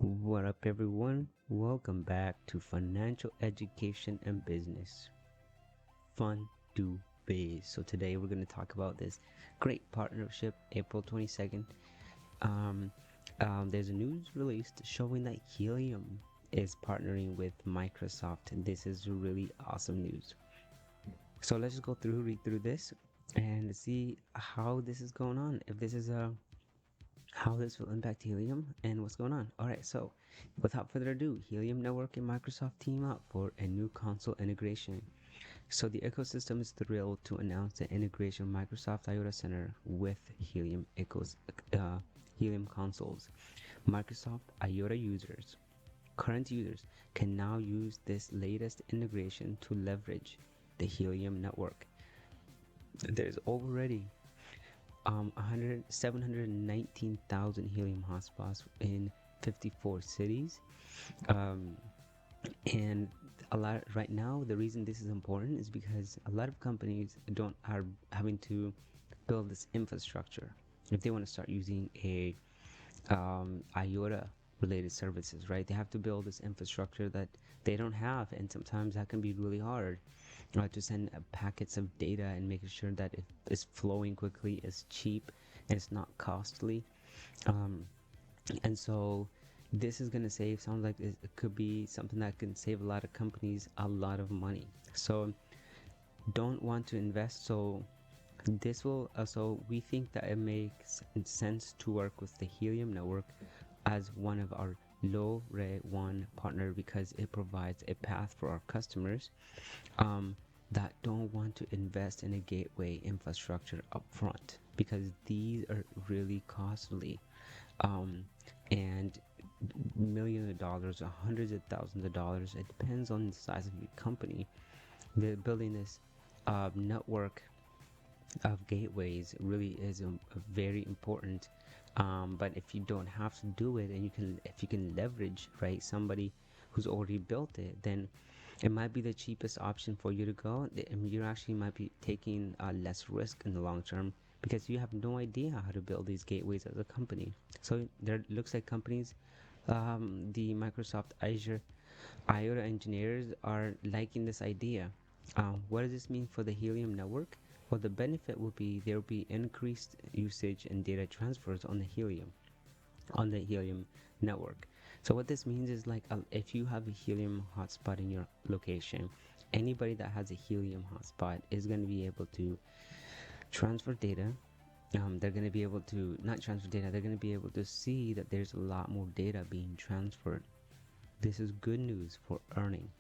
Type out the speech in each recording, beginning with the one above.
What up, everyone? Welcome back to Financial Education and Business. Fun to Biz. So, today we're going to talk about this great partnership, April 22nd. There's a news released showing that Helium is partnering with Microsoft, and this is really awesome news. So, let's just read through this and see how this is going on. If this is how this will impact Helium and what's going on. Alright, so without further ado, Helium Network and Microsoft team up for a new console integration. So the ecosystem is thrilled to announce the integration of Microsoft IoT Center with Helium consoles. Microsoft IoT current users, can now use this latest integration to leverage the Helium network. There's already 719,000 Helium hotspots in 54 cities. And a lot right now, the reason this is important is because a lot of companies are having to build this infrastructure if they want to start using a IOTA related services, right? They have to build this infrastructure that they don't have, and sometimes that can be really hard to send packets of data and making sure that it is flowing quickly, is cheap, and it's not costly. And so this is going to sounds like it could be something that can save a lot of companies a lot of money. So don't want to invest. So this will also, we think that it makes sense to work with the Helium network as one of our low rate one partner, because it provides a path for our customers that don't want to invest in a gateway infrastructure upfront, because these are really costly and millions of dollars or hundreds of thousands of dollars. It depends on the size of your company. They're building this network of gateways really is very important. But if you don't have to do it, and if you can leverage, right, somebody who's already built it, then it might be the cheapest option for you to go. You actually might be taking less risk in the long term, because you have no idea how to build these gateways as a company. So there looks like companies, the Microsoft Azure IoT engineers are liking this idea. What does this mean for the Helium network? Well, the benefit will be there will be increased usage and data transfers on the Helium network. So what this means is, like, if you have a Helium hotspot in your location, anybody that has a Helium hotspot is going to be able to transfer data. They're going to be able to not transfer data. They're going to be able to see that there's a lot more data being transferred. This is good news for earning.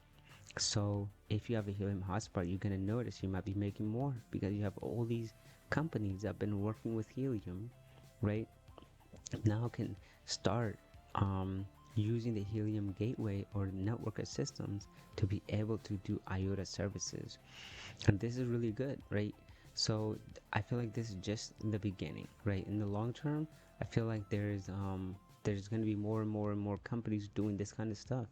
So if you have a Helium hotspot, you're going to notice you might be making more, because you have all these companies that have been working with Helium, right? Now can start using the Helium gateway or network of systems to be able to do IOTA services. And this is really good, right? So I feel like this is just the beginning, right? In the long term, I feel like there's going to be more and more and more companies doing this kind of stuff.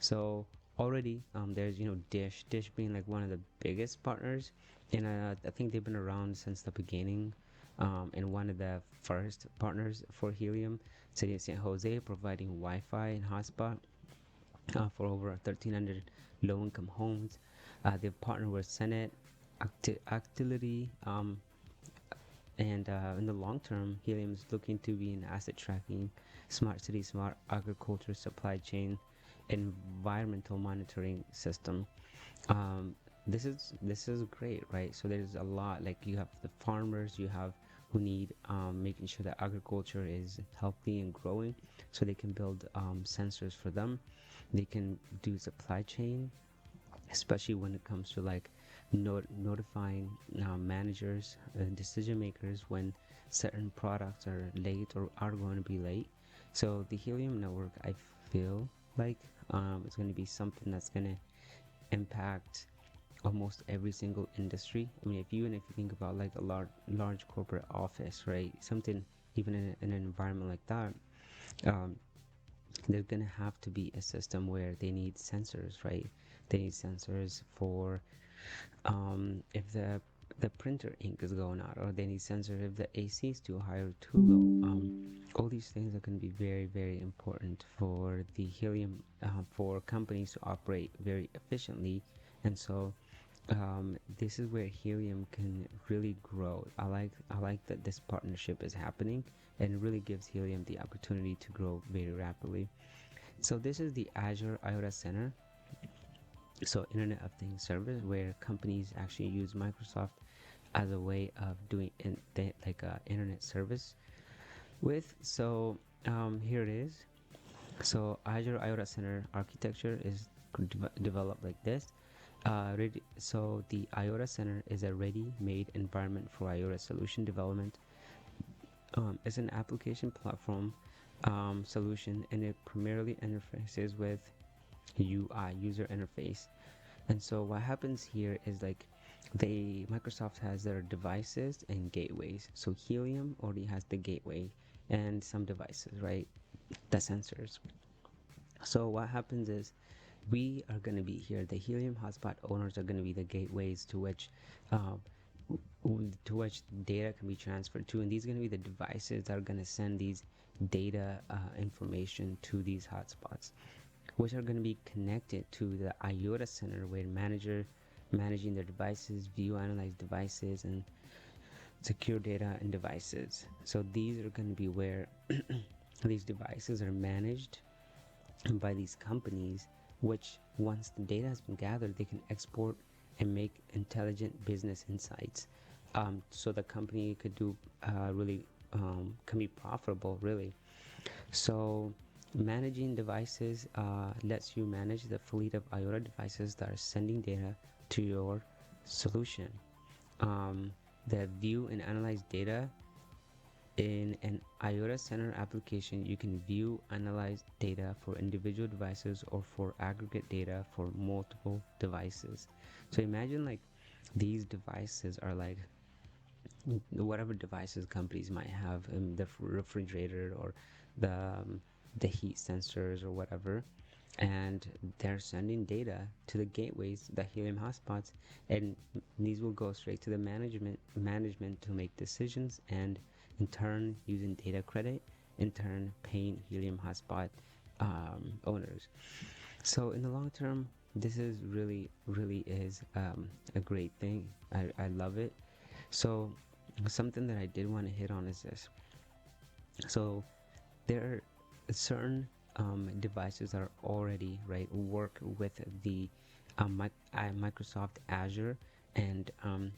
So already there's Dish being like one of the biggest partners, and I think they've been around since the beginning, and one of the first partners for Helium. City of San Jose providing Wi-Fi and hotspot for over 1,300 low-income homes. They've partnered with Senate Actility, and in the long term, Helium is looking to be an asset tracking, smart city, smart agriculture, supply chain, environmental monitoring system. This is great, right? So there's a lot, like, you have the farmers, you have who need making sure that agriculture is healthy and growing, so they can build sensors for them. They can do supply chain, especially when it comes to, like, notifying managers, decision makers, when certain products are late or are going to be late. So the Helium network, I feel like it's going to be something that's going to impact almost every single industry. I mean, if you think about, like, a large corporate office, right? Something, even in an environment like that, um, there's gonna have to be a system where they need sensors, right? They need sensors for if the printer ink is going out, or they need sensors if the AC is too high or too low. All these these things are going to be very, very important for the Helium, for companies to operate very efficiently. And so this is where Helium can really grow. I like that this partnership is happening, and it really gives Helium the opportunity to grow very rapidly. So this is the Azure IoT Center, so Internet of Things service, where companies actually use Microsoft as a way of doing like a internet service with. So here it is. So Azure IoT Center architecture is developed like this. So the IoT Center is a ready-made environment for IoT solution development. It's an application platform solution, and it primarily interfaces with UI, user interface. And so what happens here is like Microsoft has their devices and gateways. So Helium already has the gateway and some devices, right? The sensors. So what happens is we are going to be here. The Helium hotspot owners are going to be the gateways uh, to which data can be transferred to, and these are going to be the devices that are going to send these data information to these hotspots, which are going to be connected to the IoT Center, where managing their devices, view, analyze devices, and secure data and devices. So these are going to be where these devices are managed by these companies, which once the data has been gathered, they can export and make intelligent business insights. So the company could do really can be profitable, really. So managing devices lets you manage the fleet of IoT devices that are sending data to your solution. The view and analyze data in an IoT Center application. You can view, analyze data for individual devices or for aggregate data for multiple devices. So imagine like these devices are like whatever devices companies might have in the refrigerator or the heat sensors or whatever, and they're sending data to the gateways, the Helium hotspots, and these will go straight to the management to make decisions, and in turn using data credit, in turn paying Helium hotspot owners. So in the long term, this is really is a great thing. I love it. So something that I did want to hit on is this. So there are certain devices that are already work with the Microsoft Azure, and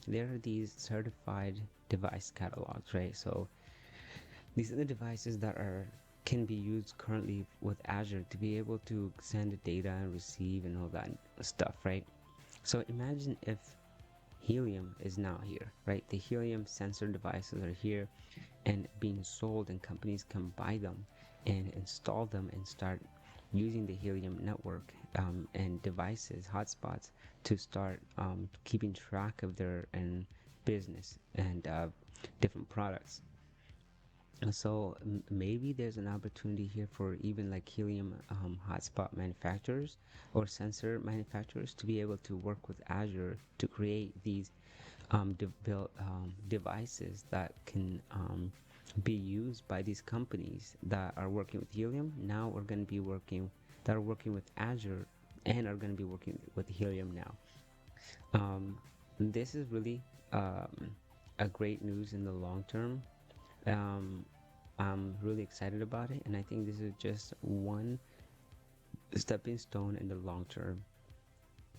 there are these certified device catalogs, right? So these are the devices that can be used currently with Azure to be able to send data and receive and all that stuff, right? So imagine if Helium is now here, right? The Helium sensor devices are here and being sold, and companies can buy them and install them and start using the Helium network and devices, hotspots, to start keeping track of their business and different products. So maybe there's an opportunity here for even like Helium hotspot manufacturers or sensor manufacturers to be able to work with Azure to create these built devices that can be used by these companies that are working with Helium. Now we're going to be working that are working with Azure and are going to be working with Helium now. This is really a great news in the long term. I'm really excited about it, and I think this is just one stepping stone in the long term.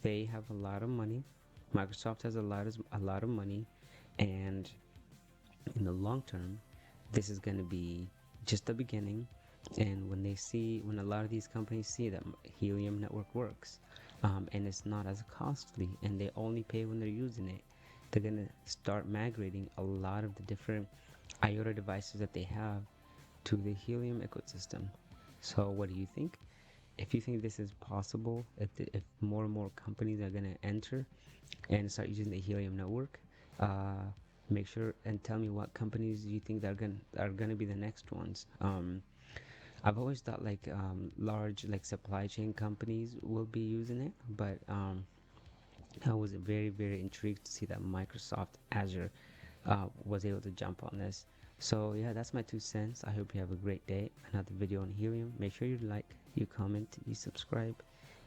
They have a lot of money. Microsoft has a lot of money, and in the long term, this is going to be just the beginning. And when a lot of these companies see that Helium network works, and it's not as costly, and they only pay when they're using it, they're going to start migrating a lot of the different IoT devices that they have to the Helium ecosystem. So what do you think? If you think this is possible, if more and more companies are going to enter and start using the Helium network, make sure and tell me what companies you think that are gonna be the next ones. I've always thought like large like supply chain companies will be using it, but I was very intrigued to see that Microsoft Azure was able to jump on this. So yeah, that's my 2 cents. I hope you have a great day. Another video on Helium. Make sure you like, you comment, you subscribe,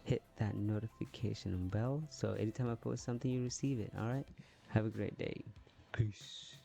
hit that notification bell so anytime I post something you receive it. All right, have a great day. Peace.